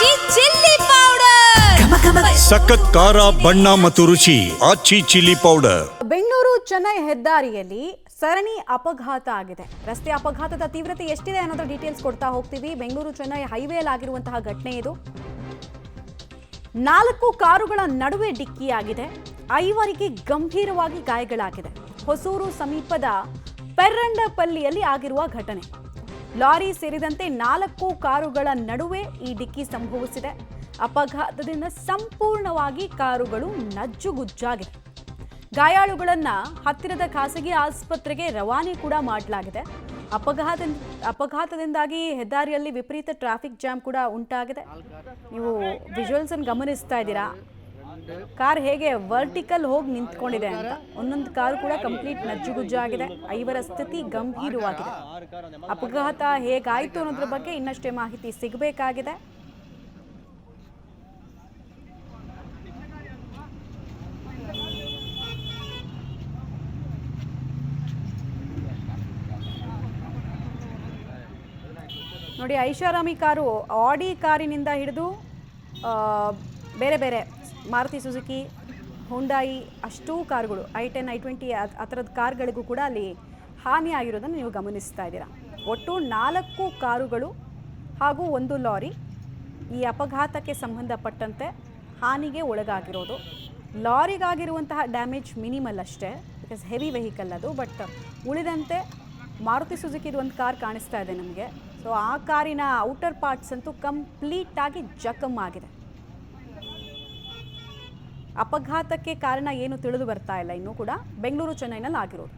ಆಚಿ chilli powder ಸಖತ್ ಖಾರ ಬಣ್ಣ ಮತ್ತು ರುಚಿ ಆಚಿ ಚಿಲ್ಲಿ ಪೌಡರ್. ಬೆಂಗಳೂರು ಚೆನ್ನೈ ಹೆದ್ದಾರಿಯಲ್ಲಿ ಸರಣಿ ಅಪಘಾತ ಆಗಿದೆ. ರಸ್ತೆ ಅಪಘಾತದ ತೀವ್ರತೆ ಎಷ್ಟಿದೆ ಅನ್ನೋದ್ರ ಡೀಟೇಲ್ಸ್ ಕೊಡ್ತಾ ಹೋಗ್ತೀವಿ. ಬೆಂಗಳೂರು ಚೆನ್ನೈ ಹೈವೇಲ್ ಆಗಿರುವಂತಹ ಘಟನೆ ಇದು. 4 ಕಾರುಗಳ ನಡುವೆ ಡಿಕ್ಕಿಯಾಗಿದೆ. 5 ಗಂಭೀರವಾಗಿ ಗಾಯಗಳಾಗಿದೆ. ಹೊಸೂರು ಸಮೀಪದ ಪೆರ್ರಂಡಪಲ್ಲಿಯಲ್ಲಿ ಆಗಿರುವ ಘಟನೆ. ಲಾರಿ ಸೇರಿದಂತೆ 4 ಕಾರುಗಳ ನಡುವೆ ಈ ಡಿಕ್ಕಿ ಸಂಭವಿಸಿದೆ. ಅಪಘಾತದಿಂದ ಸಂಪೂರ್ಣವಾಗಿ ಕಾರುಗಳು ನಜ್ಜುಗುಜ್ಜಾಗಿದೆ. ಗಾಯಾಳುಗಳನ್ನ ಹತ್ತಿರದ ಖಾಸಗಿ ಆಸ್ಪತ್ರೆಗೆ ರವಾನೆ ಕೂಡ ಮಾಡಲಾಗಿದೆ. ಅಪಘಾತದಿಂದಾಗಿ ಹೆದ್ದಾರಿಯಲ್ಲಿ ವಿಪರೀತ ಟ್ರಾಫಿಕ್ ಜಾಮ್ ಕೂಡ ಉಂಟಾಗಿದೆ. ನೀವು ವಿಜುವಲ್ಸ್ ಅನ್ನು ಗಮನಿಸ್ತಾ ಇದ್ದೀರಾ. ಕಾರ್ ಹೇಗೆ ವರ್ಟಿಕಲ್ ಹೋಗಿ ನಿಂತ್ಕೊಂಡಿದೆ ಅಂತ. ಒಂದೊಂದು ಕಾರು ಕೂಡ ಕಂಪ್ಲೀಟ್ ನಜ್ಜುಗುಜ್ಜಾಗಿದೆ. 5 ಸ್ಥಿತಿ ಗಂಭೀರವಾಗಿದೆ. ಅಪಘಾತ ಹೇಗಾಯಿತು ಅನ್ನೋದ್ರ ಬಗ್ಗೆ ಇನ್ನಷ್ಟೇ ಮಾಹಿತಿ ಸಿಗಬೇಕಾಗಿದೆ. ನೋಡಿ, ಐಷಾರಾಮಿ ಕಾರು, ಆಡಿ ಕಾರಿನಿಂದ ಹಿಡಿದು ಬೇರೆ ಬೇರೆ ಮಾರುತಿ ಸುಜುಕಿ, ಹುಂಡಾಯಿ ಅಷ್ಟೂ ಕಾರುಗಳು, i10, i20 ಆ ಥರದ ಕಾರ್ಗಳಿಗೂ ಕೂಡ ಅಲ್ಲಿ ಹಾನಿಯಾಗಿರೋದನ್ನು ನೀವು ಗಮನಿಸ್ತಾ ಇದ್ದೀರಾ. ಒಟ್ಟು 4 ಕಾರುಗಳು ಹಾಗೂ 1 ಲಾರಿ ಈ ಅಪಘಾತಕ್ಕೆ ಸಂಬಂಧಪಟ್ಟಂತೆ ಹಾನಿಗೆ ಒಳಗಾಗಿರೋದು. ಲಾರಿಗಾಗಿರುವಂತಹ ಡ್ಯಾಮೇಜ್ ಮಿನಿಮಲ್ ಅಷ್ಟೇ, ಬಿಕಾಸ್ ಹೆವಿ ವೆಹಿಕಲ್ ಅದು. ಬಟ್ ಉಳಿದಂತೆ ಮಾರುತಿ ಸುಜುಕಿದು ಒಂದು ಕಾರ್ ಕಾಣಿಸ್ತಾ ಇದೆ ನಮಗೆ. ಸೊ ಆ ಕಾರಿನ ಔಟರ್ ಪಾರ್ಟ್ಸ್ ಅಂತೂ ಕಂಪ್ಲೀಟಾಗಿ ಜಖಮ್ ಆಗಿದೆ. ಅಪಘಾತಕ್ಕೆ ಕಾರಣ ಏನು ತಿಳಿದು ಬರ್ತಾ ಇಲ್ಲ ಇನ್ನೂ ಕೂಡ. ಬೆಂಗಳೂರು ಚೆನ್ನೈನಲ್ಲಿ ಆಗಿರೋದು.